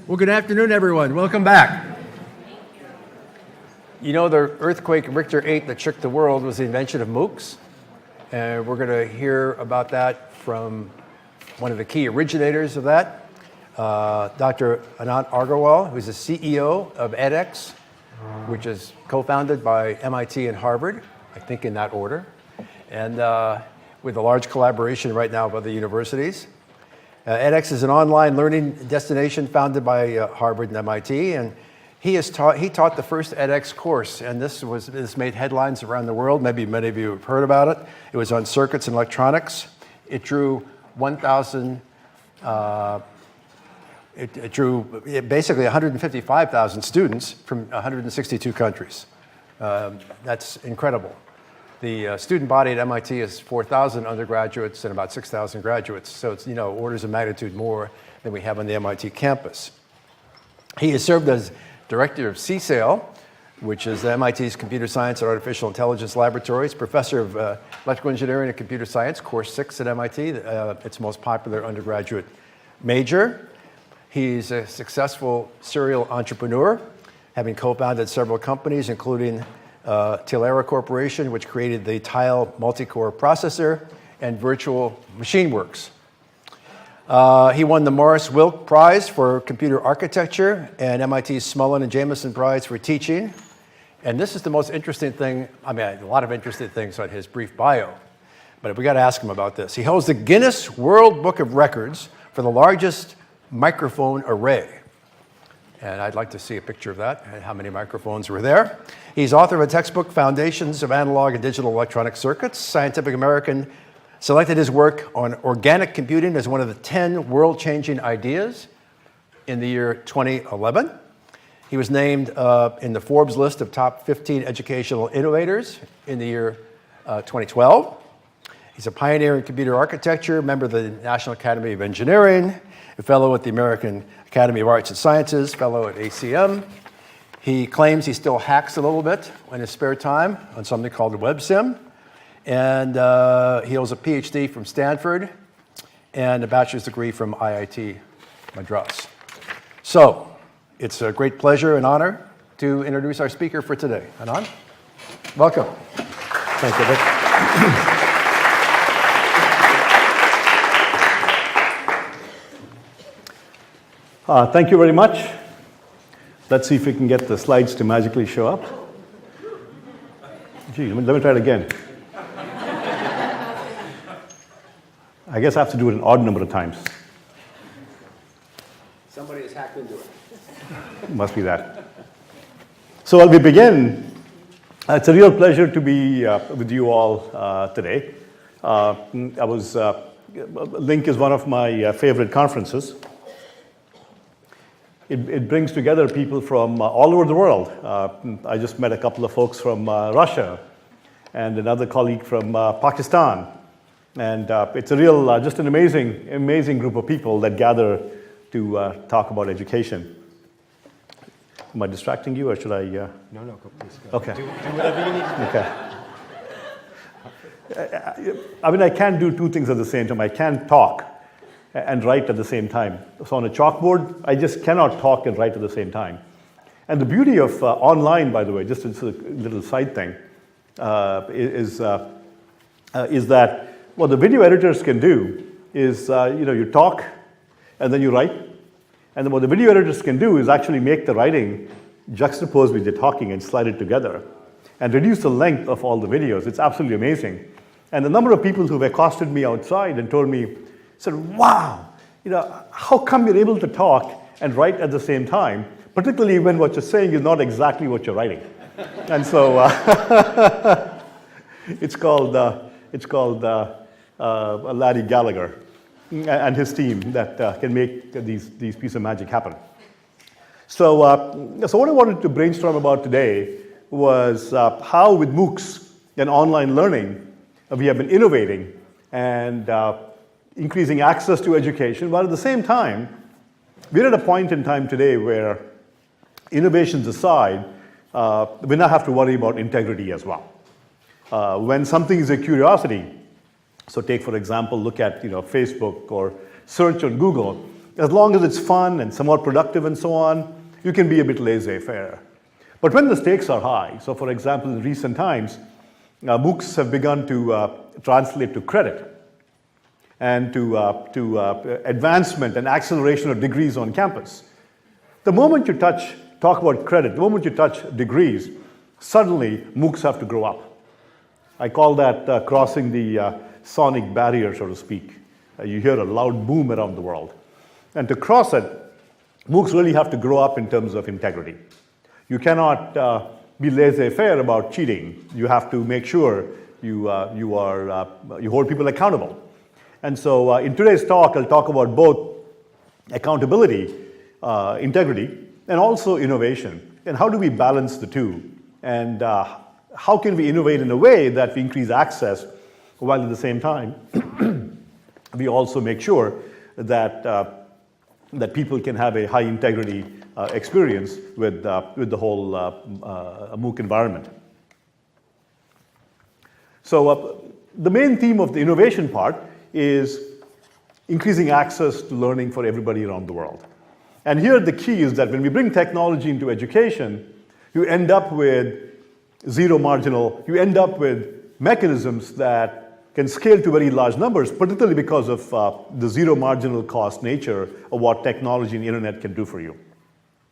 Well, good afternoon, everyone. Welcome back. You know, the earthquake Richter 8 that shook the world was the invention of MOOCs. And we're going to hear about that from one of the key originators of that, Dr. Anant Agarwal, who's the CEO of edX, which is co-founded by MIT and Harvard, I think in that order, and with a large collaboration right now by the universities. edX is an online learning destination founded by Harvard and MIT, and he taught the first edX course, and this made headlines around the world. Maybe many of you have heard about it. It was on circuits and electronics. It drew 1,000. It drew basically 155,000 students from 162 countries. That's incredible. The student body at MIT is 4,000 undergraduates and about 6,000 graduates, so it's orders of magnitude more than we have on the MIT campus. He has served as director of CSAIL, which is MIT's Computer Science and Artificial Intelligence Laboratories, professor of Electrical Engineering and Computer Science, course 6 at MIT, its most popular undergraduate major. He's a successful serial entrepreneur, having co-founded several companies, including Tilera Corporation, which created the Tile multi-core processor, and Virtual Machine Works. He won the Morris Wilk Prize for Computer Architecture and MIT's Smullen and Jameson Prize for Teaching. And this is the most interesting thing. I mean, a lot of interesting things on his brief bio, but we got to ask him about this. He holds the Guinness World Book of Records for the largest microphone array. And I'd like to see a picture of that and how many microphones were there. He's author of a textbook, Foundations of Analog and Digital Electronic Circuits. Scientific American selected his work on organic computing as one of the 10 world-changing ideas in the year 2011. He was named in the Forbes list of top 15 educational innovators in the year 2012. He's a pioneer in computer architecture, member of the National Academy of Engineering, a fellow at the American Academy of Arts and Sciences, fellow at ACM. He claims he still hacks a little bit in his spare time on something called WebSim. And he holds a PhD from Stanford and a bachelor's degree from IIT Madras. So it's a great pleasure and honor to introduce our speaker for today. Anant, welcome. Thank you, Rick. Thank you very much. Let's see if we can get the slides to magically show up. Gee, let me try it again. I guess I have to do it an odd number of times. Somebody has hacked into it. Must be that. So as we begin, it's a real pleasure to be with you all today. LINC is one of my favorite conferences. It brings together people from all over the world. I just met a couple of folks from Russia and another colleague from Pakistan. And it's a real, just an amazing group of people that gather to talk about education. Am I distracting you, or should I? No, please go. Okay. Do whatever you need to do. Okay. I mean, I can't do two things at the same time. I can't talk and write at the same time. So on a chalkboard, I just cannot talk and write at the same time. And the beauty of online, by the way, just as a little side thing, is that what the video editors can do is, you talk and then you write. And then what the video editors can do is actually make the writing juxtapose with the talking and slide it together and reduce the length of all the videos. It's absolutely amazing. And the number of people who've accosted me outside and told me, said, wow, how come you're able to talk and write at the same time, particularly when what you're saying is not exactly what you're writing. And so it's called Larry Gallagher and his team that can make these pieces of magic happen. So what I wanted to brainstorm about today was how with MOOCs and online learning, we have been innovating and increasing access to education, but at the same time, we're at a point in time today where innovations aside, we now have to worry about integrity as well. When something is a curiosity, so take for example, look at Facebook or search on Google. as long as it's fun and somewhat productive and so on, you can be a bit laissez-faire. But when the stakes are high, so for example, in recent times, MOOCs have begun to translate to credit and to advancement and acceleration of degrees on campus. The moment you talk about credit, the moment you touch degrees, suddenly MOOCs have to grow up. I call that crossing the sonic barrier, so to speak. You hear a loud boom around the world. And to cross it, MOOCs really have to grow up in terms of integrity. You cannot be laissez-faire about cheating. You have to make sure you hold people accountable. And so in today's talk, I'll talk about both accountability, integrity, and also innovation. And how do we balance the two? And how can we innovate in a way that we increase access while at the same time we also make sure that that people can have a high integrity experience with the whole MOOC environment. So the main theme of the innovation part is increasing access to learning for everybody around the world. And here the key is that when we bring technology into education, you end up with you end up with mechanisms that can scale to very large numbers, particularly because of the zero marginal cost nature of what technology and the internet can do for you.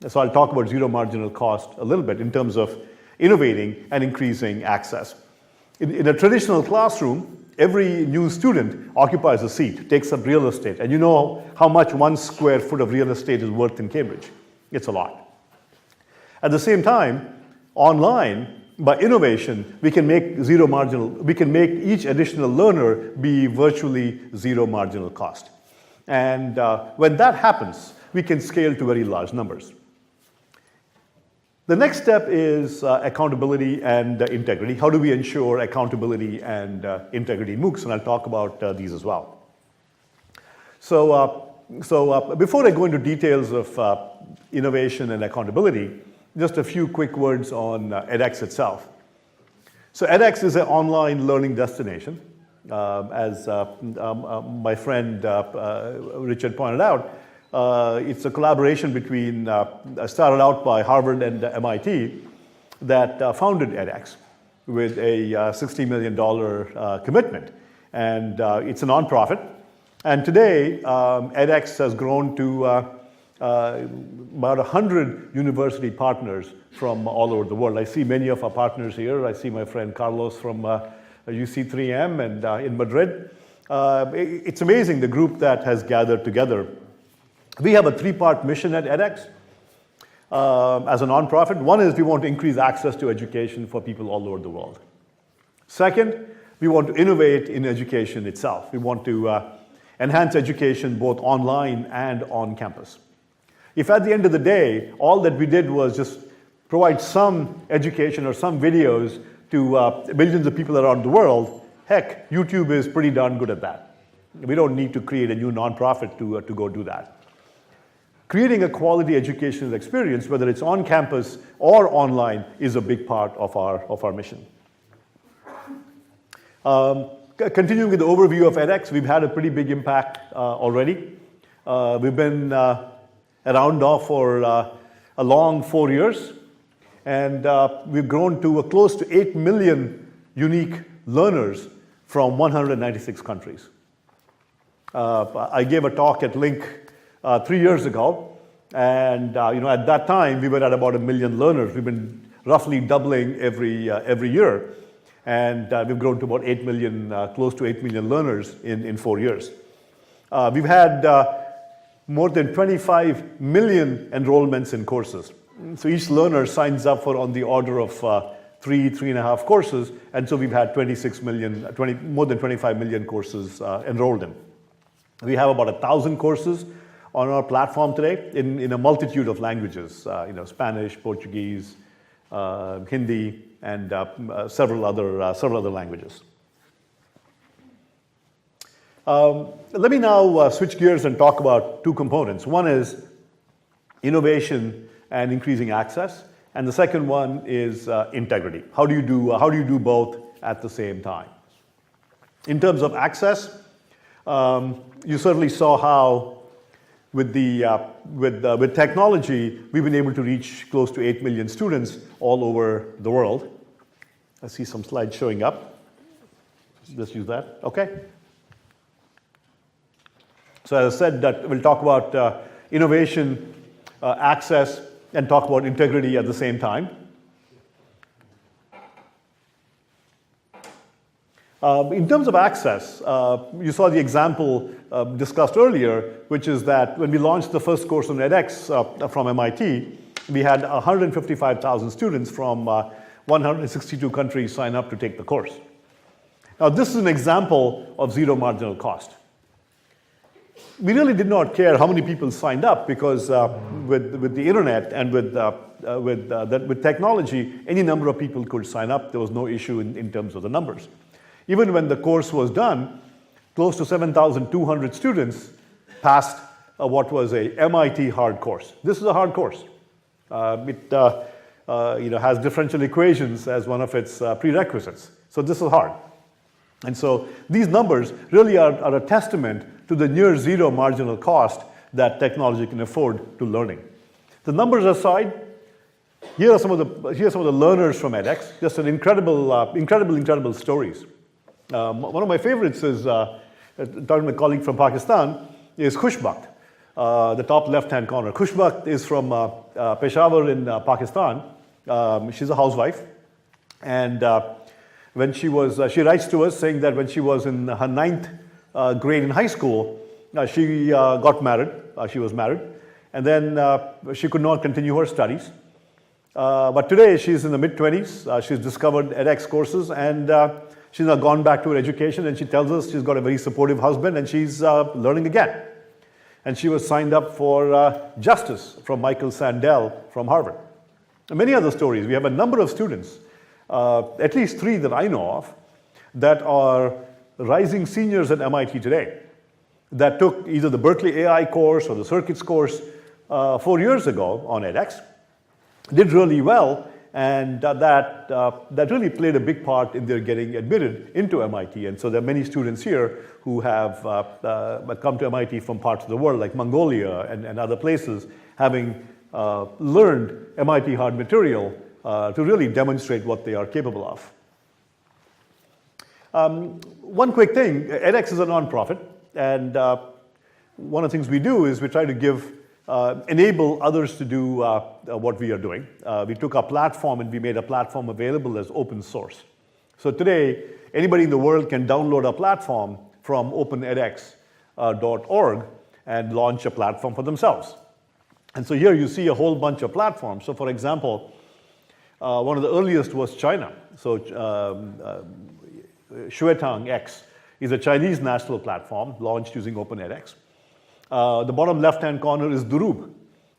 So I'll talk about zero marginal cost a little bit in terms of innovating and increasing access. In a traditional classroom, every new student occupies a seat, takes up real estate, and you know how much 1 square foot of real estate is worth in Cambridge. It's a lot. At the same time, online, by innovation, we can make each additional learner be virtually zero marginal cost. And when that happens, we can scale to very large numbers. The next step is accountability and integrity. How do we ensure accountability and integrity in MOOCs? And I'll talk about these as well. So before I go into details of innovation and accountability, just a few quick words on edX itself. So edX is an online learning destination. As my friend Richard pointed out, it's a collaboration between, started out by Harvard and MIT, that founded edX with a $60 million commitment. And it's a nonprofit. And today, edX has grown to about 100 university partners from all over the world. I see many of our partners here. I see my friend Carlos from UC3M and in Madrid. It's amazing the group that has gathered together. We have a 3-part mission at edX as a nonprofit. One is we want to increase access to education for people all over the world. Second, we want to innovate in education itself. We want to enhance education both online and on campus. If at the end of the day, all that we did was just provide some education or some videos to millions of people around the world, heck, YouTube is pretty darn good at that. We don't need to create a new nonprofit to go do that. Creating a quality educational experience, whether it's on campus or online, is a big part of our mission. Continuing with the overview of edX, we've had a pretty big impact already. We've been around now for a long 4 years, and we've grown to close to 8 million unique learners from 196 countries. I gave a talk at LINC 3 years ago, and at that time we were at about 1 million learners. We've been roughly doubling every year, and we've grown to about 8 million, close to 8 million learners in 4 years. We've had more than 25 million enrollments in courses. So each learner signs up for on the order of 3.5 courses, and so we've had more than 25 million courses enrolled in. We have about 1,000 courses on our platform today in a multitude of languages, Spanish, Portuguese, Hindi, and several other languages. Let me now switch gears and talk about 2 components. One is innovation and increasing access, and the second one is integrity. How do you do both at the same time? In terms of access, you certainly saw how with technology, we've been able to reach close to 8 million students all over the world. I see some slides showing up. Just use that. Okay. So as I said, that we'll talk about innovation, access, and talk about integrity at the same time. In terms of access, you saw the example discussed earlier, which is that when we launched the first course on edX from MIT, we had 155,000 students from 162 countries sign up to take the course. Now, this is an example of zero marginal cost. We really did not care how many people signed up because with the internet and with technology, any number of people could sign up. There was no issue in terms of the numbers. Even when the course was done, close to 7,200 students passed what was a MIT hard course. This is a hard course. It has differential equations as one of its prerequisites. So this is hard. And so these numbers really are a testament to the near zero marginal cost that technology can afford to learning. The numbers aside, here are some of the learners from edX. Just an incredible stories. One of my favorites is, talking to a colleague from Pakistan, is Khushbakht, the top left-hand corner. Khushbakht is from Peshawar in Pakistan. She's a housewife. And when she writes to us saying that when she was in her 9th grade in high school, she got married. She was married. And then she could not continue her studies. But today she's in the mid-20s. She's discovered edX courses and she's now gone back to her education, and she tells us she's got a very supportive husband and she's learning again. And she was signed up for Justice from Michael Sandel from Harvard. And many other stories. We have a number of students, at least 3 that I know of, that are rising seniors at MIT today that took either the Berkeley AI course or the Circuits course 4 years ago on edX, did really well, and that really played a big part in their getting admitted into MIT. And so there are many students here who have come to MIT from parts of the world like Mongolia and other places, having learned MIT hard material to really demonstrate what they are capable of. One quick thing, edX is a nonprofit, and one of the things we do is we try to enable others to do what we are doing. We took our platform and we made a platform available as open source. So today, anybody in the world can download a platform from openedx.org and launch a platform for themselves. And so here you see a whole bunch of platforms. So for example, one of the earliest was China. So Xuetang X is a Chinese national platform launched using openedx. The bottom left-hand corner is Durub.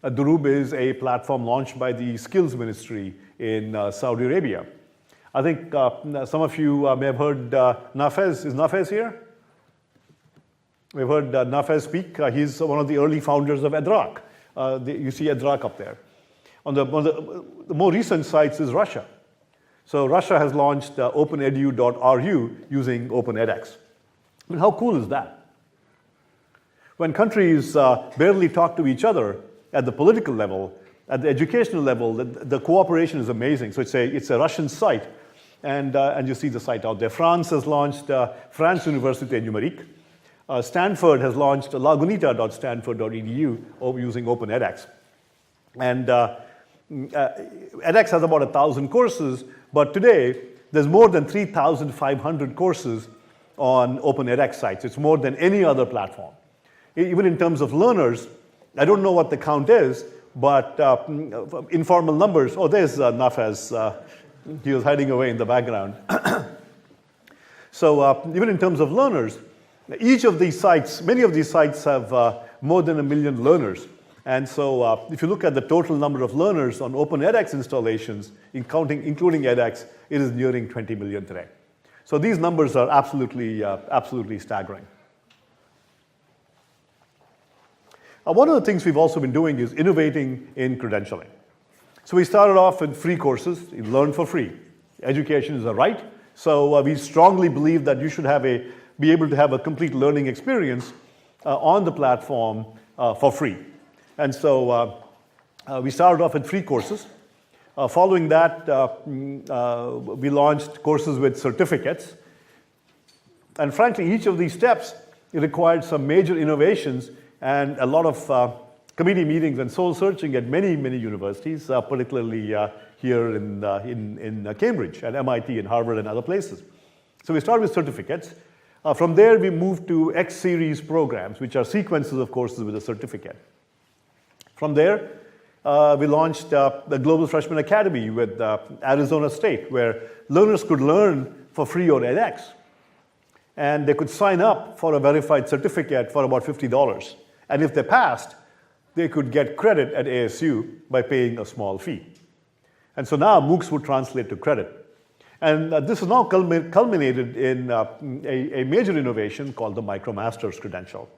Durub is a platform launched by the Skills Ministry in Saudi Arabia. I think some of you may have heard Nafez. Is Nafez here? We've heard Nafez speak. He's one of the early founders of Edrak. You see Edrak up there. On the more recent sites is Russia. So Russia has launched openedu.ru using openedx. I mean, how cool is that? When countries barely talk to each other at the political level, at the educational level, the cooperation is amazing. So it's a Russian site, and you see the site out there. France has launched France Université Numérique. Stanford has launched lagunita.stanford.edu using openedx. And edX has about 1,000 courses, but today there's more than 3,500 courses on openedx sites. It's more than any other platform. Even in terms of learners, I don't know what the count is, but informal numbers. Oh, there's Nafez. He was hiding away in the background. So even in terms of learners, each of these sites, many of these sites have more than 1 million learners. And so if you look at the total number of learners on openedx installations, including edX, it is nearing 20 million today. So these numbers are absolutely staggering. One of the things we've also been doing is innovating in credentialing. So we started off with free courses, you learn for free. Education is a right, so we strongly believe that you should be able to have a complete learning experience on the platform for free. And so we started off with free courses. Following that, we launched courses with certificates. And frankly, each of these steps required some major innovations and a lot of committee meetings and soul searching at many, many universities, particularly here in Cambridge, at MIT and Harvard and other places. So we started with certificates. From there, we moved to X-series programs, which are sequences of courses with a certificate. From there, we launched the Global Freshman Academy with Arizona State, where learners could learn for free on edX. And they could sign up for a verified certificate for about $50. And if they passed, they could get credit at ASU by paying a small fee. And so now MOOCs would translate to credit. And this is now culminated in a major innovation called the MicroMasters credential.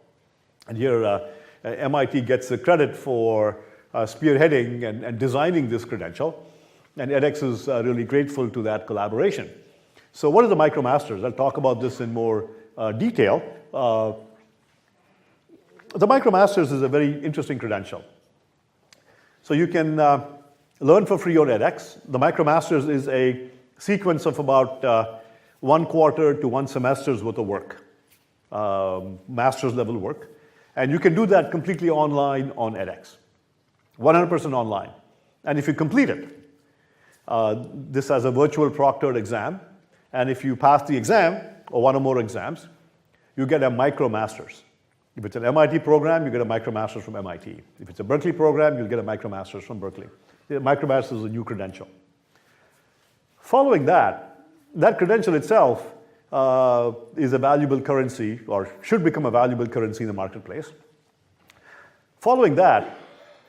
And here, MIT gets the credit for spearheading and designing this credential. And edX is really grateful to that collaboration. So what are the MicroMasters? I'll talk about this in more detail. The MicroMasters is a very interesting credential. So you can learn for free on edX. The MicroMasters is a sequence of about 1 quarter to 1 semester's worth of work, master's level work. And you can do that completely online on edX, 100% online. And if you complete it, this has a virtual proctored exam. And if you pass the exam, or 1 or more exams, you get a MicroMasters. If it's an MIT program, you get a MicroMasters from MIT. If it's a Berkeley program, you'll get a MicroMasters from Berkeley. The MicroMasters is a new credential. Following that, that credential itself is a valuable currency, or should become a valuable currency in the marketplace. Following that,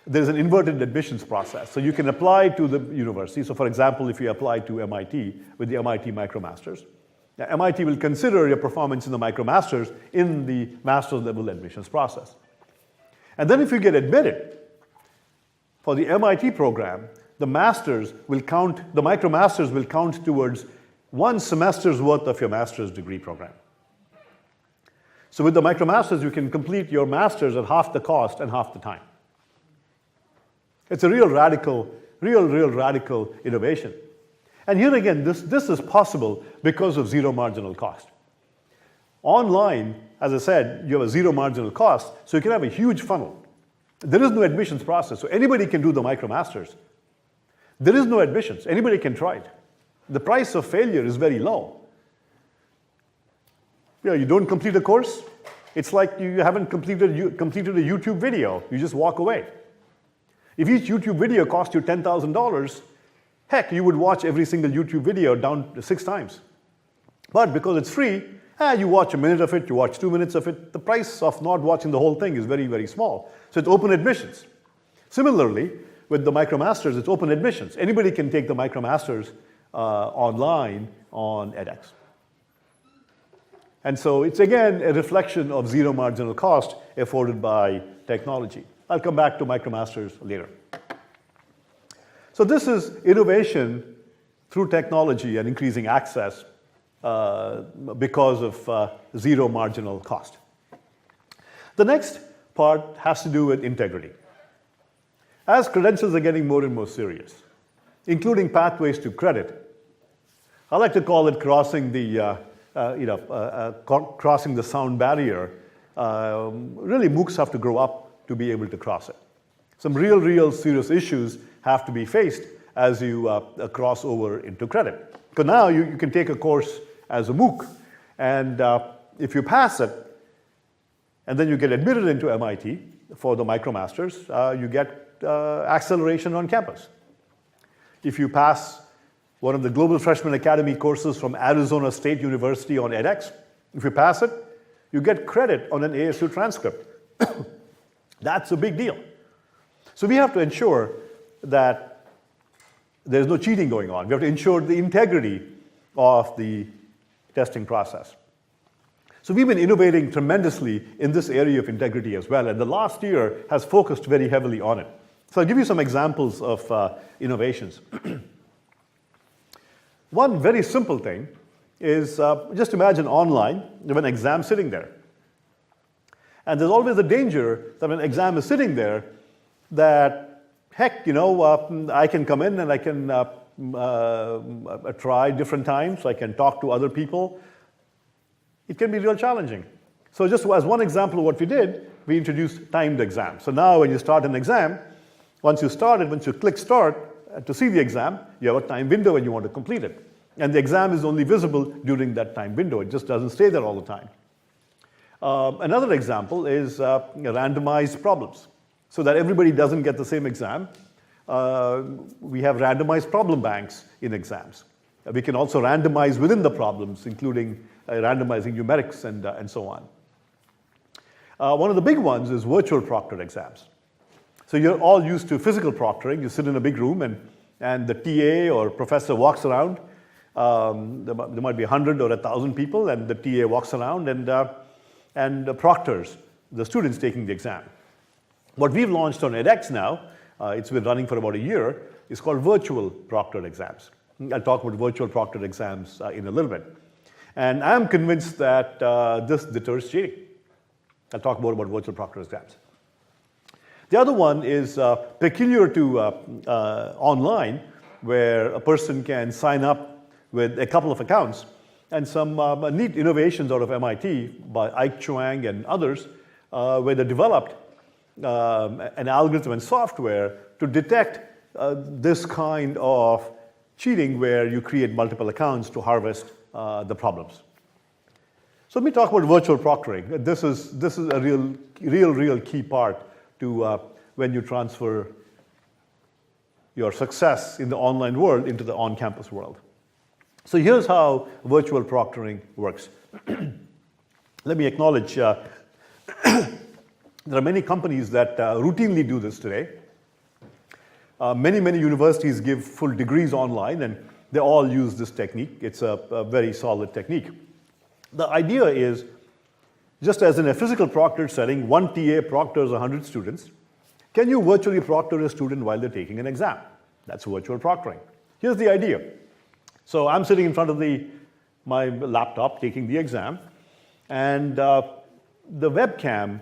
there's an inverted admissions process. So you can apply to the university. So for example, if you apply to MIT with the MIT MicroMasters, MIT will consider your performance in the MicroMasters in the master's level admissions process. And then if you get admitted for the MIT program, the MicroMasters will count towards 1 semester's worth of your master's degree program. So with the MicroMasters, you can complete your master's at half the cost and half the time. It's a real radical innovation. And here again, this is possible because of zero marginal cost. Online, as I said, you have a zero marginal cost, so you can have a huge funnel. There is no admissions process, so anybody can do the MicroMasters. There is no admissions. Anybody can try it. The price of failure is very low. You don't complete a course, it's like you haven't completed a YouTube video. You just walk away. If each YouTube video cost you $10,000, heck, you would watch every single YouTube video down to 6 times. But because it's free, you watch a minute of it, you watch 2 minutes of it. The price of not watching the whole thing is very, very small. So it's open admissions. Similarly, with the MicroMasters, it's open admissions. Anybody can take the MicroMasters online on edX. And so it's again a reflection of zero marginal cost afforded by technology. I'll come back to MicroMasters later. So this is innovation through technology and increasing access because of zero marginal cost. The next part has to do with integrity. As credentials are getting more and more serious, including pathways to credit, I like to call it crossing the crossing the sound barrier. Really, MOOCs have to grow up to be able to cross it. Some real serious issues have to be faced as you cross over into credit. Because now you can take a course as a MOOC, and if you pass it, and then you get admitted into MIT for the MicroMasters, you get acceleration on campus. If you pass one of the Global Freshman Academy courses from Arizona State University on edX, if you pass it, you get credit on an ASU transcript. That's a big deal. So we have to ensure that there's no cheating going on. We have to ensure the integrity of the testing process. So we've been innovating tremendously in this area of integrity as well, and the last year has focused very heavily on it. So I'll give you some examples of innovations. One very simple thing is just imagine online, you have an exam sitting there. And there's always a danger that when an exam is sitting there, that, heck, I can come in and I can try different times, I can talk to other people. It can be real challenging. So just as one example of what we did, we introduced timed exams. So now when you start an exam, once you click start to see the exam, you have a time window when you want to complete it. And the exam is only visible during that time window. It just doesn't stay there all the time. Another example is randomized problems. So that everybody doesn't get the same exam, we have randomized problem banks in exams. We can also randomize within the problems, including randomizing numerics and so on. One of the big ones is virtual proctored exams. So you're all used to physical proctoring. You sit in a big room and the TA or professor walks around. There might be 100 or 1,000 people, and the TA walks around and proctors the students taking the exam. What we've launched on edX now, it's been running for about a year, is called virtual proctored exams. I'll talk about virtual proctored exams in a little bit. And I'm convinced that this deters cheating. I'll talk more about virtual proctored exams. The other one is peculiar to online, where a person can sign up with a couple of accounts, and some neat innovations out of MIT by Ike Chuang and others, where they developed an algorithm and software to detect this kind of cheating where you create multiple accounts to harvest the problems. So let me talk about virtual proctoring. This is a real key part to when you transfer your success in the online world into the on-campus world. So here's how virtual proctoring works. Let me acknowledge there are many companies that routinely do this today. Many universities give full degrees online, and they all use this technique. It's a very solid technique. The idea is, just as in a physical proctored setting, one TA proctors 100 students. Can you virtually proctor a student while they're taking an exam? That's virtual proctoring. Here's the idea. So I'm sitting in front of my laptop taking the exam, and the webcam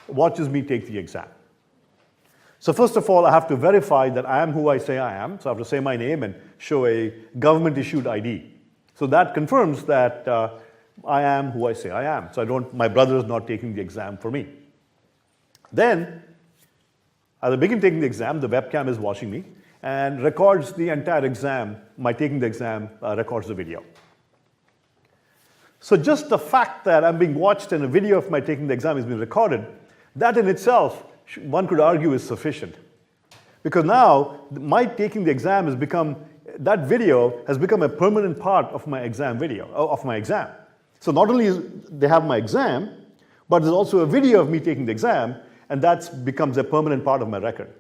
watches me take the exam. So first of all, I have to verify that I am who I say I am. So I have to say my name and show a government-issued ID. So that confirms that I am who I say I am. So my brother is not taking the exam for me. Then, as I begin taking the exam, the webcam is watching me and records the entire exam. My taking the exam records the video. So just the fact that I'm being watched and a video of my taking the exam is being recorded, that in itself, one could argue, is sufficient. Because now, my taking the exam that video has become a permanent part of my exam video, of my exam. So not only they have my exam, but there's also a video of me taking the exam, and that becomes a permanent part of my record.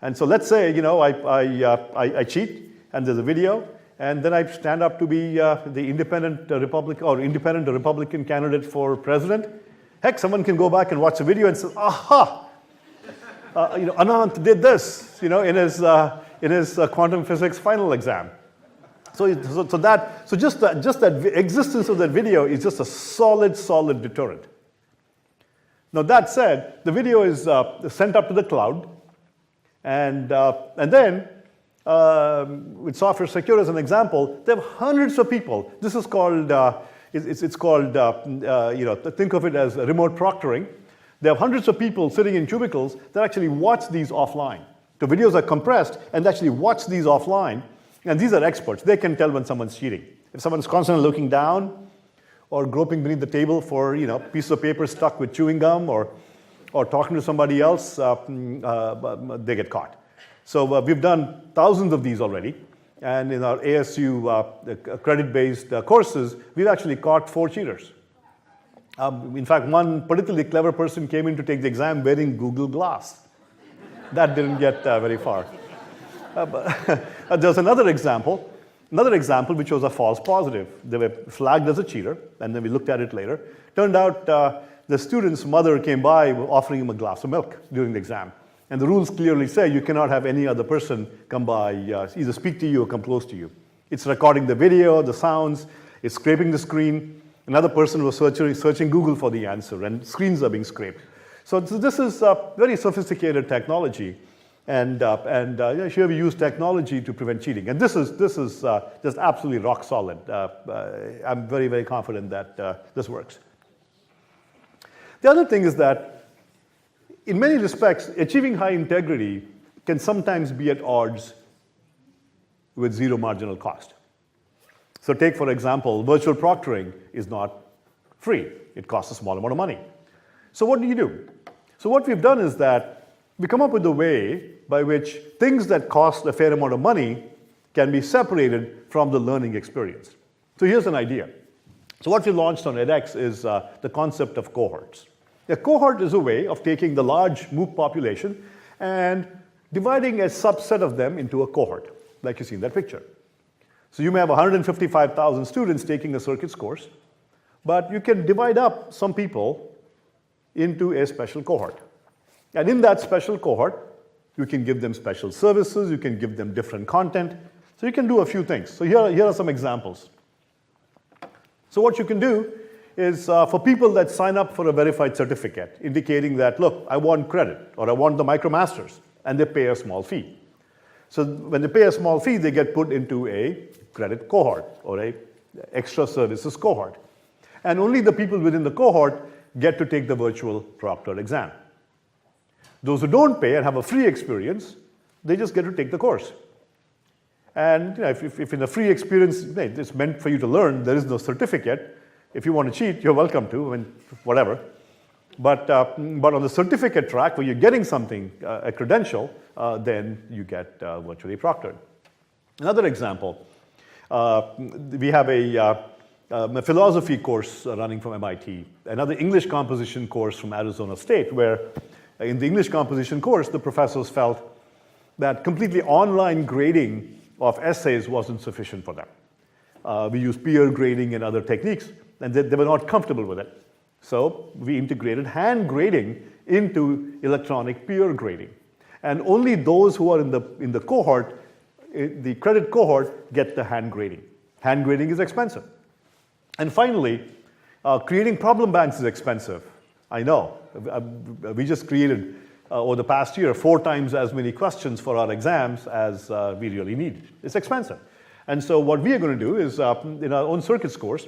And so let's say, I cheat, and there's a video, and then I stand up to be the independent Republican candidate for president. Heck, someone can go back and watch the video and say, aha, Anant did this, in his quantum physics final exam. So just that existence of that video is just a solid deterrent. Now that said, the video is sent up to the cloud, and then with Software Secure as an example, there have hundreds of people. This is called it's called think of it as remote proctoring. There are hundreds of people sitting in cubicles that actually watch these offline. The videos are compressed and they actually watch these offline. And these are experts. They can tell when someone's cheating. If someone's constantly looking down or groping beneath the table for piece of paper stuck with chewing gum or talking to somebody else, they get caught. So we've done thousands of these already. And in our ASU credit-based courses, we've actually caught 4 cheaters. In fact, one particularly clever person came in to take the exam wearing Google Glass. That didn't get very far. There's another example which was a false positive. They were flagged as a cheater, and then we looked at it later. Turned out the student's mother came by offering him a glass of milk during the exam. And the rules clearly say you cannot have any other person come by, either speak to you or come close to you. It's recording the video, the sounds, it's scraping the screen, Another person was searching Google for the answer, and screens are being scraped. So this is very sophisticated technology, and here we use technology to prevent cheating. And this is just absolutely rock solid. I'm very, very confident that this works. The other thing is that, in many respects, achieving high integrity can sometimes be at odds with zero marginal cost. So take, for example, virtual proctoring is not free. It costs a small amount of money. So what do? So what we've done is that we come up with a way by which things that cost a fair amount of money can be separated from the learning experience. So here's an idea. So what we launched on edX is the concept of cohorts. A cohort is a way of taking the large MOOC population and dividing a subset of them into a cohort, like you see in that picture. So you may have 155,000 students taking a circuits course, but you can divide up some people into a special cohort. And in that special cohort, you can give them special services, you can give them different content, so you can do a few things. So here are some examples. So what you can do is for people that sign up for a verified certificate, indicating that, look, I want credit, or I want the MicroMasters, and they pay a small fee. So when they pay a small fee, they get put into a credit cohort, or a extra services cohort. And only the people within the cohort get to take the virtual proctored exam. Those who don't pay and have a free experience, they just get to take the course. And if in a free experience, it's meant for you to learn, there is no certificate. If you want to cheat, you're welcome to, whatever. But on the certificate track, where you're getting something, a credential, then you get virtually proctored. Another example, we have a philosophy course running from MIT, another English composition course from Arizona State, where in the English composition course, the professors felt that completely online grading of essays wasn't sufficient for them. We used peer grading and other techniques, and they were not comfortable with it. So we integrated hand grading into electronic peer grading. And only those who are in the cohort, the credit cohort, get the hand grading. Hand grading is expensive. And finally, creating problem banks is expensive. I know. We just created, over the past year, 4 times as many questions for our exams as we really need. It's expensive. And so what we are going to do is, in our own circuits course,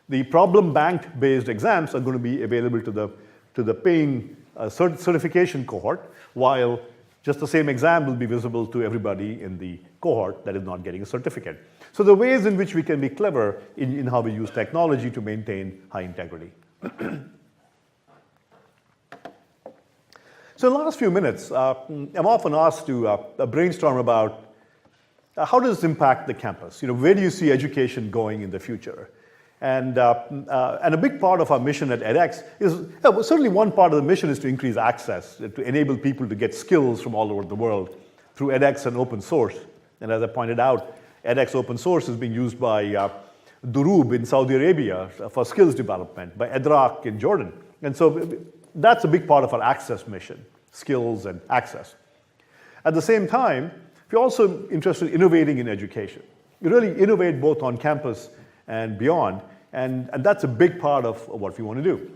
the problem bank-based exams are going to be available to the paying certification cohort, while just the same exam will be visible to everybody in the cohort that is not getting a certificate. So the ways in which we can be clever in how we use technology to maintain high integrity. So in the last few minutes, I'm often asked to brainstorm about how does this impact the campus? Where do you see education going in the future? And a big part of our mission at edX is, certainly one part of the mission is to increase access, to enable people to get skills from all over the world through edX and open source. And as I pointed out, edX open source is being used by Durub in Saudi Arabia for skills development, by Edrak in Jordan. And so that's a big part of our access mission, skills and access. At the same time, we're also interested in innovating in education. We really innovate both on campus and beyond, and that's a big part of what we want to do.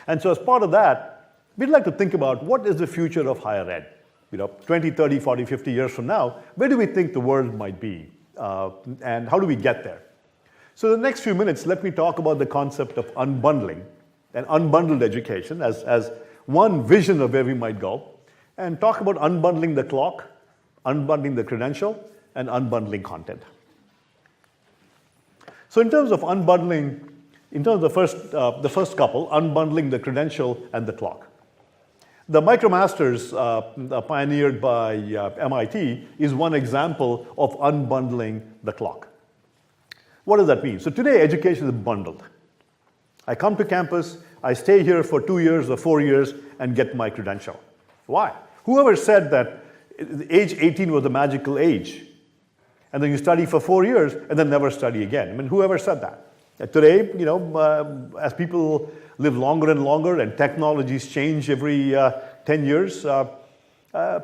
And so as part of that, we'd like to think about what is the future of higher ed? 20, 30, 40, 50 years from now, where do we think the world might be? And how do we get there? So in the next few minutes, let me talk about the concept of unbundling and unbundled education as one vision of where we might go, and talk about unbundling the clock, unbundling the credential, and unbundling content. So in terms of unbundling, in terms of the first couple, unbundling the credential and the clock. The MicroMasters pioneered by MIT is one example of unbundling the clock. What does that mean? So today, education is bundled. I come to campus, I stay here for 2 years or 4 years and get my credential. Why? Whoever said that age 18 was the magical age, and then you study for 4 years and then never study again? Whoever said that? Today, as people live longer and longer and technologies change every 10 years,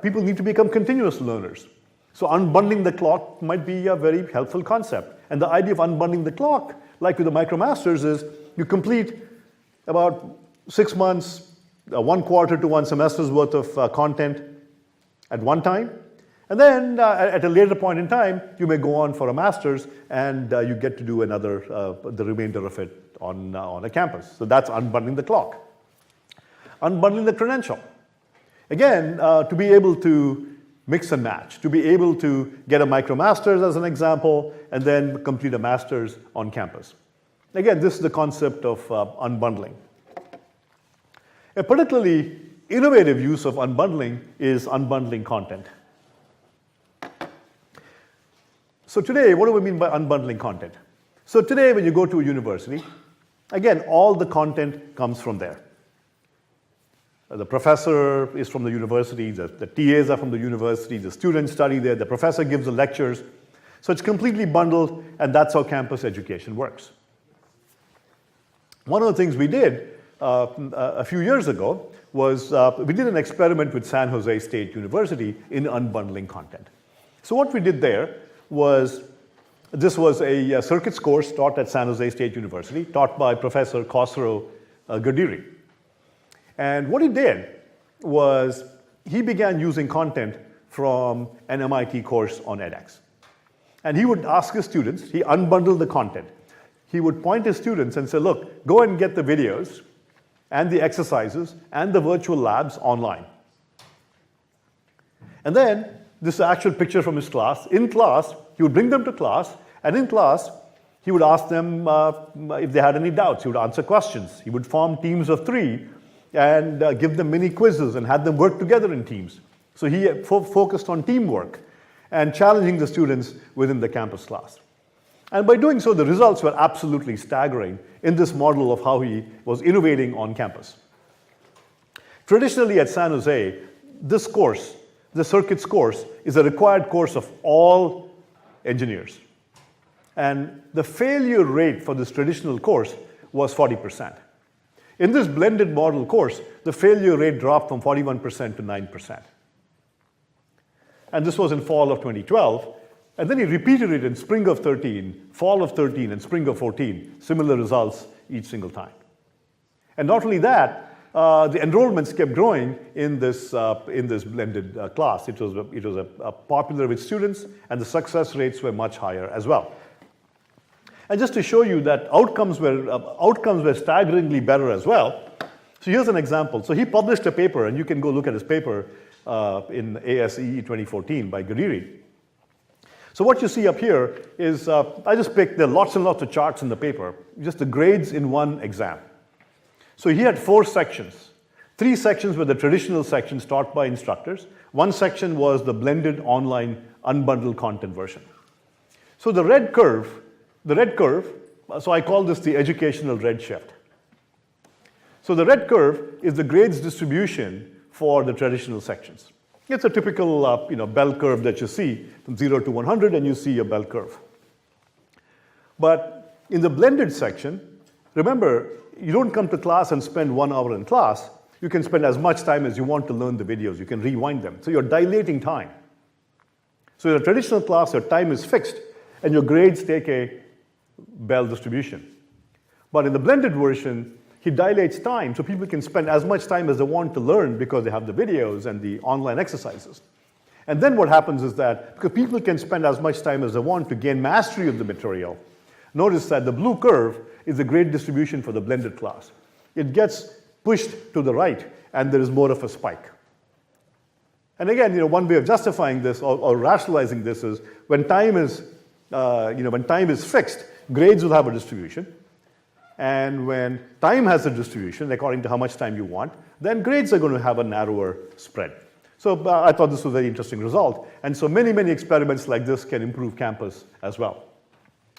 people need to become continuous learners. So unbundling the clock might be a very helpful concept. And the idea of unbundling the clock like with the MicroMasters, is you complete about 6 months, 1 quarter to 1 semester's worth of content at one time. And then at a later point in time, you may go on for a master's and you get to do another, the remainder of it on a campus. So that's unbundling the clock. Unbundling the credential. Again, to be able to mix and match, to be able to get a MicroMasters as an example, and then complete a master's on campus. Again, this is the concept of unbundling. A particularly innovative use of unbundling is unbundling content. So today, what do we mean by unbundling content? So today, when you go to a university, again, all the content comes from there. The professor is from the university, the TAs are from the university, the students study there, the professor gives the lectures. So it's completely bundled, and that's how campus education works. One of the things we did a few years ago was we did an experiment with San Jose State University in unbundling content. So what we did there was, this was a circuits course taught at San Jose State University, taught by Professor Khosrow Gadiri. And what he did was he began using content from an MIT course on edX. And he would ask his students, he unbundled the content. He would point his students and say, look, go and get the videos and the exercises and the virtual labs online. And then, this is the actual picture from his class. In class, he would bring them to class, and in class, he would ask them if they had any doubts. He would answer questions. He would form teams of 3 and give them mini quizzes and have them work together in teams. So he focused on teamwork and challenging the students within the campus class. And by doing so, the results were absolutely staggering in this model of how he was innovating on campus. Traditionally at San Jose, this course, the circuits course, is a required course of all engineers. And the failure rate for this traditional course was 40%. In this blended model course, the failure rate dropped from 41% to 9%. And this was in fall of 2012. And then he repeated it in spring of 13, fall of 13, and spring of 14, similar results each single time. And not only that, the enrollments kept growing in this blended class. It was popular with students, and the success rates were much higher as well. And just to show you that outcomes were staggeringly better as well. So here's an example. So he published a paper, and you can go look at his paper in ASE 2014 by Gadiri. So what you see up here is, I just picked, there are lots and lots of charts in the paper, just the grades in one exam. So he had 4 sections. 3 sections were the traditional sections taught by instructors. 1 section was the blended online unbundled content version. So the red curve, so I call this the educational redshift. So the red curve is the grades distribution for the traditional sections. It's a typical bell curve that you see from 0 to 100, and you see a bell curve. But in the blended section, remember, you don't come to class and spend 1 hour in class. You can spend as much time as you want to learn the videos. You can rewind them. So you're dilating time. So in a traditional class, your time is fixed, and your grades take a bell distribution. But in the blended version, he dilates time so people can spend as much time as they want to learn because they have the videos and the online exercises. And then what happens is that because people can spend as much time as they want to gain mastery of the material, notice that the blue curve is the grade distribution for the blended class. It gets pushed to the right, and there is more of a spike. And again, one way of justifying this or rationalizing this is when time is fixed, grades will have a distribution. And when time has a distribution, according to how much time you want, then grades are going to have a narrower spread. So I thought this was a very interesting result. And so many, many experiments like this can improve campus as well.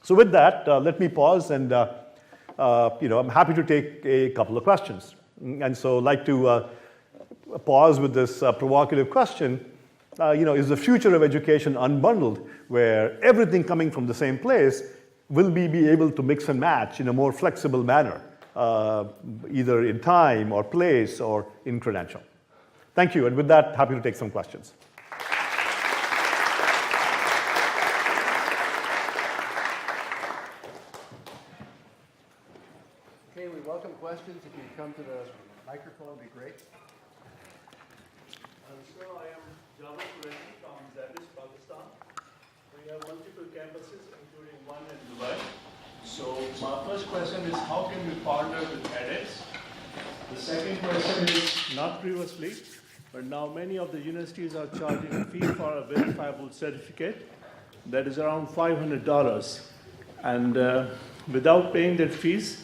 So with that, let me pause, and I'm happy to take a couple of questions. And so I'd like to pause with this provocative question. Is the future of education unbundled, where everything coming from the same place will we be able to mix and match in a more flexible manner, either in time or place or in credential? Thank you, and with that, happy to take some questions. come to the microphone, would be great. So I am Java Qureshi from Zadis, Pakistan. We have multiple campuses, including one in Dubai. So my first question is, how can we partner with edX? The second question is, not previously, but now many of the universities are charging a fee for a verifiable certificate that is around $500. And without paying that fees,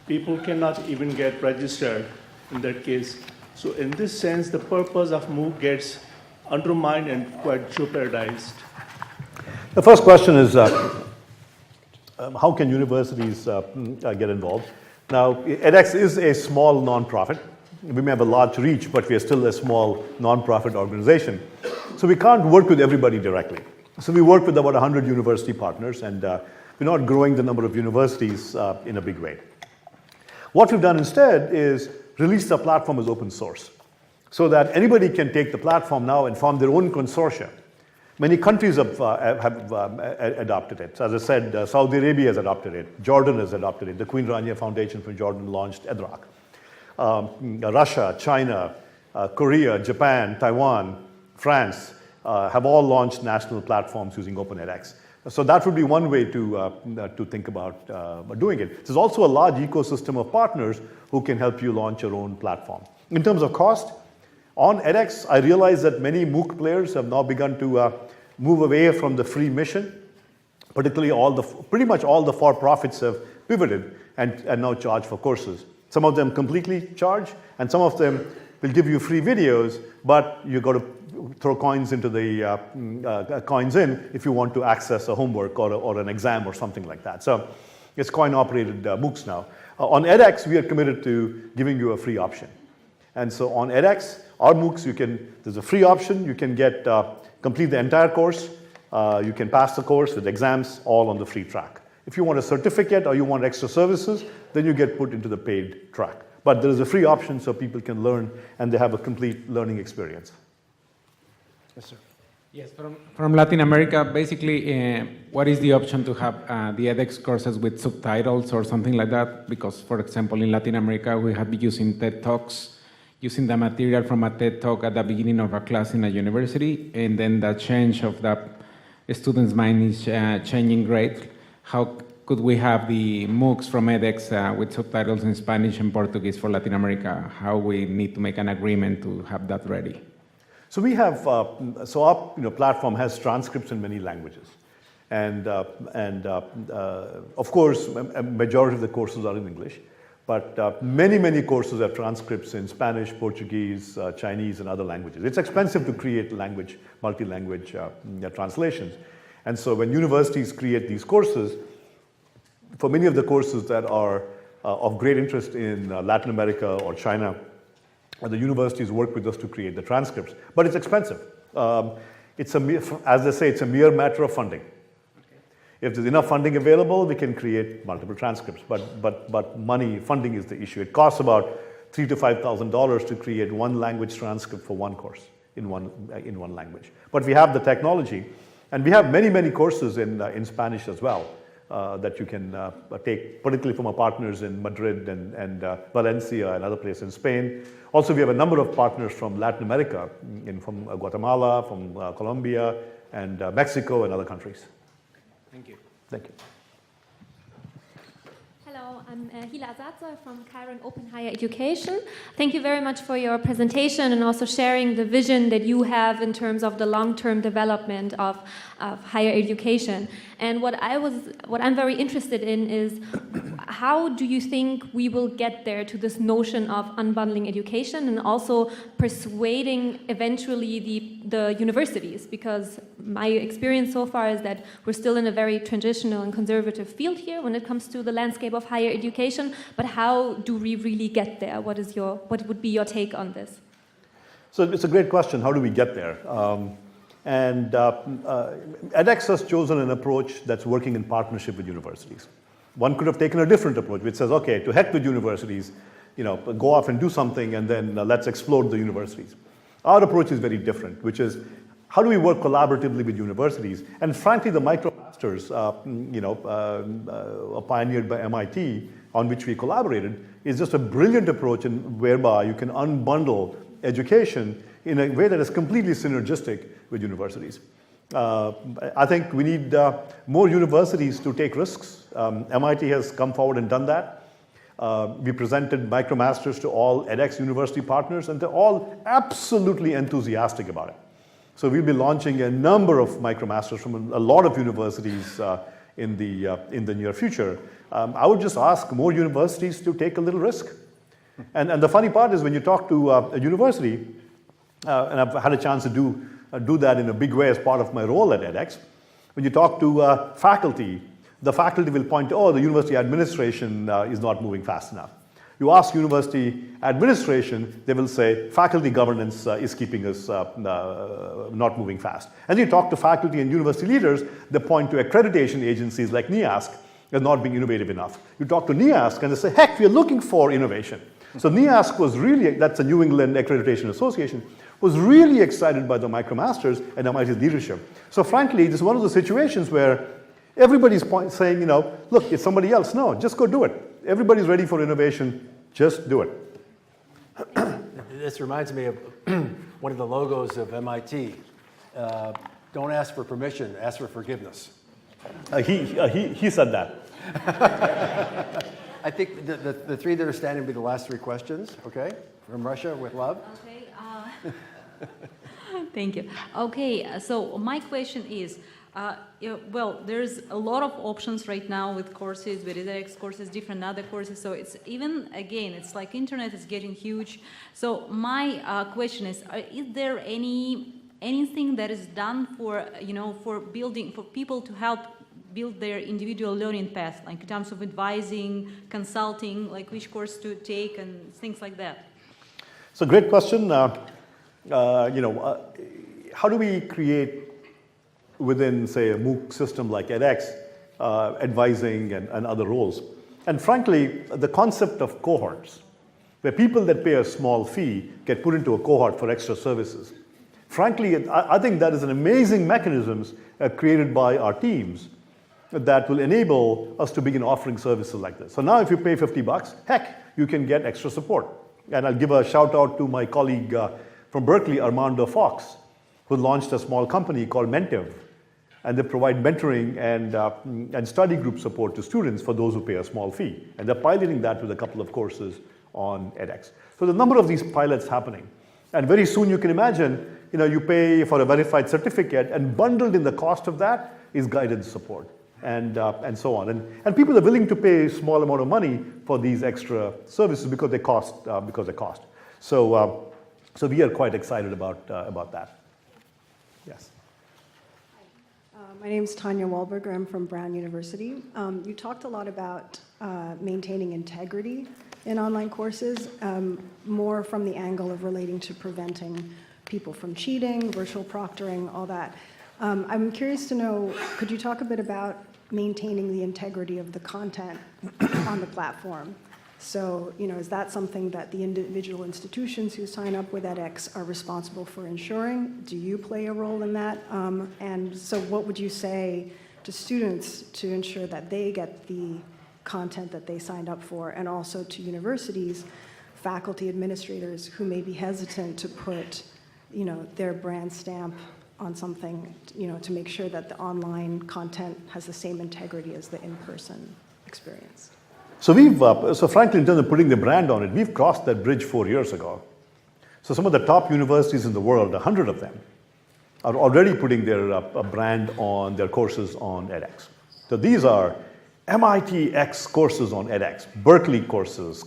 people cannot even get registered in that case. So in this sense, the purpose of MOOC gets undermined and quite jeopardized. The first question is, how can universities get involved? Now, edX is a small nonprofit. We may have a large reach, but we are still a small nonprofit organization. So we can't work with everybody directly. So we work with about 100 university partners, and we're not growing the number of universities in a big way. What we've done instead is release the platform as open source, so that anybody can take the platform now and form their own consortia. Many countries have adopted it. As I said, Saudi Arabia has adopted it. Jordan has adopted it. The Queen Rania Foundation for Jordan launched EDRAC. Russia, China, Korea, Japan, Taiwan, France have all launched national platforms using OpenEdX. So that would be one way to think about doing it. There's also a large ecosystem of partners who can help you launch your own platform. In terms of cost, on edX, I realize that many MOOC players have now begun to move away from the free mission. Particularly, pretty much all the for-profits have pivoted and now charge for courses. Some of them completely charge, and some of them will give you free videos, but you've got to throw coins into the coins in if you want to access a homework or an exam or something like that. So it's coin-operated MOOCs now. On edX, we are committed to giving you a free option. And so on edX, our MOOCs, there's a free option. You can complete the entire course. You can pass the course with exams, all on the free track. If you want a certificate or you want extra services, then you get put into the paid track. But there is a free option so people can learn and they have a complete learning experience. Yes, sir. Yes, from Latin America, basically, what is the option to have the edX courses with subtitles or something like that? Because, for example, in Latin America, we have been using TED Talks, using the material from a TED Talk at the beginning of a class in a university, and then the change of the student's mind is changing great. How could we have the MOOCs from edX with subtitles in Spanish and Portuguese for Latin America? How we need to make an agreement to have that ready? So we have, so our platform has transcripts in many languages. And of course, a majority of the courses are in English. But many courses have transcripts in Spanish, Portuguese, Chinese, and other languages. It's expensive to create multi-language translations. And so when universities create these courses, for many of the courses that are of great interest in Latin America or China, the universities work with us to create the transcripts. But it's expensive. As they say, it's a mere matter of funding. If there's enough funding available, we can create multiple transcripts. But funding is the issue. It costs about $3,000 to $5,000 to create one language transcript for one course in one language. But we have the technology, and we have many courses in Spanish as well that you can take, particularly from our partners in Madrid and Valencia and other places in Spain. Also, we have a number of partners from Latin America, from Guatemala, from Colombia, and Mexico, and other countries. Thank you. Thank you. Hello, I'm Hila Azadza from Chiron Open Higher Education. Thank you very much for your presentation and also sharing the vision that you have in terms of the long-term development of higher education. And what I'm very interested in is, how do you think we will get there to this notion of unbundling education and also persuading eventually the universities? Because my experience so far is that we're still in a very traditional and conservative field here when it comes to the landscape of higher education. But how do we really get there? What would be your take on this? So it's a great question. How do we get there? edX has chosen an approach that's working in partnership with universities. One could have taken a different approach, which says, okay, to heck with universities, go off and do something, and then let's explode the universities. Our approach is very different, which is How do we work collaboratively with universities? And frankly, the MicroMasters, pioneered by MIT, on which we collaborated, is just a brilliant approach whereby you can unbundle education in a way that is completely synergistic with universities. I think we need more universities to take risks. MIT has come forward and done that. We presented MicroMasters to all edX university partners, and they're all absolutely enthusiastic about it. So we'll be launching a number of MicroMasters from a lot of universities in the near future. I would just ask more universities to take a little risk. And the funny part is when you talk to a university, and I've had a chance to do that in a big way as part of my role at edX, when you talk to faculty, the faculty will point to, oh, the university administration is not moving fast enough. You ask university administration, they will say faculty governance is keeping us not moving fast. And you talk to faculty and university leaders, they point to accreditation agencies like NEASC as not being innovative enough. You talk to NEASC and they say, heck, we're looking for innovation. So NEASC was really, that's the New England Accreditation Association, was really excited by the MicroMasters and MIT's leadership. So frankly, this is one of the situations where everybody's saying, look, it's somebody else. No, just go do it. Everybody's ready for innovation. Just do it. This reminds me of one of the logos of MIT. Don't ask for permission, ask for forgiveness. He said that. I think the three that are standing will be the last three questions, okay? From Russia, with love. Okay. Thank you. Okay, so my question is, well, there's a lot of options right now with courses, with edX courses, different other courses. So it's even, again, it's like internet is getting huge. So my question is there anything that is done for, for people to help build their individual learning path, like in terms of advising, consulting, like which course to take and things like that? So great question. How do we create within, say, a MOOC system like edX, advising and other roles? And frankly, the concept of cohorts, where people that pay a small fee get put into a cohort for extra services. Frankly, I think that is an amazing mechanisms created by our teams that will enable us to begin offering services like this. So now if you pay $50, heck, you can get extra support. And I'll give a shout out to my colleague from Berkeley, Armando Fox, who launched a small company called Mentiv. And they provide mentoring and study group support to students for those who pay a small fee. And they're piloting that with a couple of courses on edX. So the number of these pilots happening. And very soon you can imagine, you pay for a verified certificate, and bundled in the cost of that is guidance support and so on. And people are willing to pay a small amount of money for these extra services because they cost. So we are quite excited about that. Yes. My name is Tanya Wahlberger. I'm from Brown University. You talked a lot about maintaining integrity in online courses, more from the angle of relating to preventing people from cheating, virtual proctoring, all that. I'm curious to know, could you talk a bit about maintaining the integrity of the content on the platform? So, is that something that the individual institutions who sign up with edX are responsible for ensuring? Do you play a role in that? And so what would you say to students to ensure that they get the content that they signed up for, and also to universities, faculty, administrators who may be hesitant to put, their brand stamp on something, to make sure that the online content has the same integrity as the in-person experience? So so frankly, in terms of putting the brand on it, we've crossed that bridge 4 years ago. So some of the top universities in the world, 100 of them, are already putting their brand on their courses on edX. So these are MIT X courses on edX, Berkeley courses,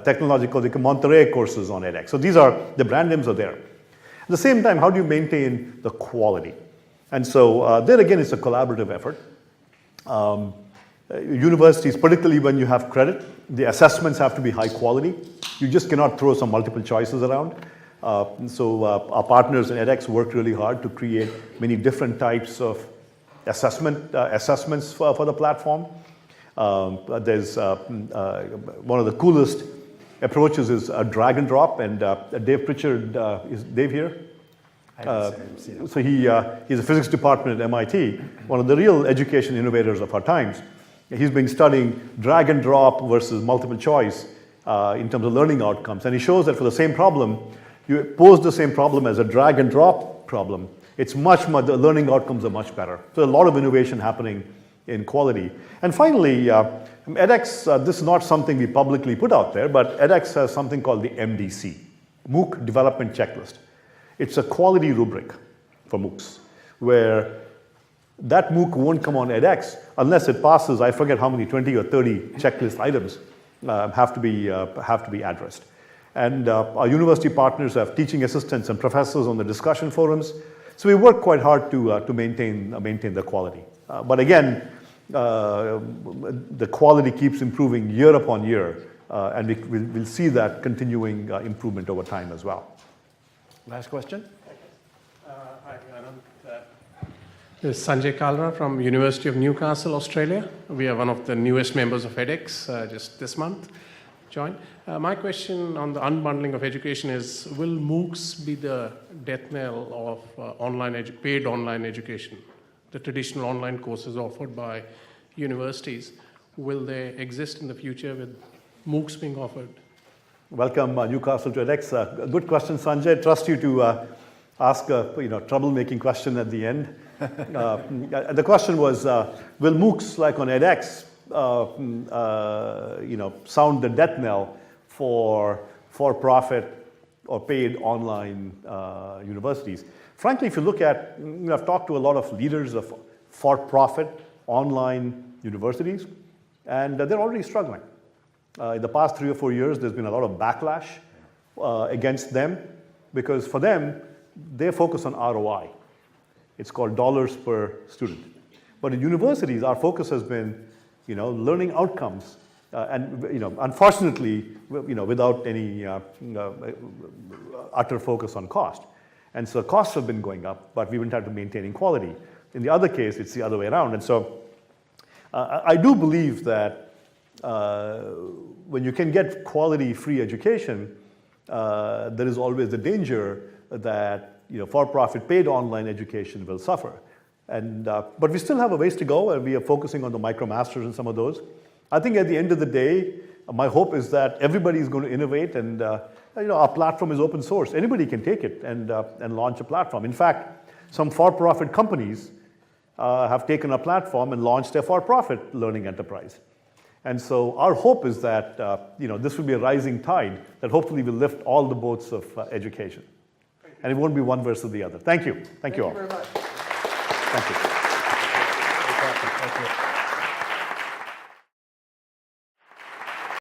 technological Monterey courses on edX. So these are, the brand names are there. At the same time, how do you maintain the quality? And so there again, it's a collaborative effort. Universities, particularly when you have credit, the assessments have to be high quality. You just cannot throw some multiple choices around. So our partners in edX worked really hard to create many different types of assessments for the platform. There's one of the coolest approaches is a drag and drop, and Dave Pritchard, is Dave here? So he's a physics department at MIT, one of the real education innovators of our times. He's been studying drag and drop versus multiple choice in terms of learning outcomes. And he shows that for the same problem, you pose the same problem as a drag and drop problem, it's the learning outcomes are much better. So a lot of innovation happening in quality. And finally, edX, this is not something we publicly put out there, but edX has something called the MDC, MOOC Development Checklist. It's a quality rubric for MOOCs, where that MOOC won't come on edX unless it passes, I forget how many, 20 or 30 checklist items have to be addressed. And our university partners have teaching assistants and professors on the discussion forums. So we work quite hard to maintain the quality. But again, the quality keeps improving year upon year, and we'll see that continuing improvement over time as well. Last question. Hi, Anant. This is Sanjay Kalra from University of Newcastle, Australia. We are one of the newest members of edX, just this month joined. My question on the unbundling of education is, will MOOCs be the death knell of paid online education? The traditional online courses offered by universities, will they exist in the future with MOOCs being offered? Welcome, Newcastle to edX. Good question, Sanjay. Trust you to ask a troublemaking question at the end. The question was, will MOOCs like on edX sound the death knell for-profit or paid online universities? Frankly, if you look at, I've talked to a lot of leaders of for-profit online universities, and they're already struggling. In the past 3 or 4 years, there's been a lot of backlash against them, because for them, they focus on ROI. It's called dollars per student. But in universities, our focus has been, learning outcomes, and unfortunately, without any utter focus on cost. And so costs have been going up, but we haven't had to maintaining quality. In the other case, it's the other way around. And so I do believe that when you can get quality free education, there is always the danger that for-profit paid online education will suffer. And but we still have a ways to go, and we are focusing on the MicroMasters and some of those. I think at the end of the day, my hope is that everybody is going to innovate, and our platform is open source. Anybody can take it and launch a platform. In fact, some for-profit companies have taken a platform and launched a for-profit learning enterprise. And so our hope is that this will be a rising tide that hopefully will lift all the boats of education. And it won't be one versus the other. Thank you. Thank you all. Thank you very much. Thank you.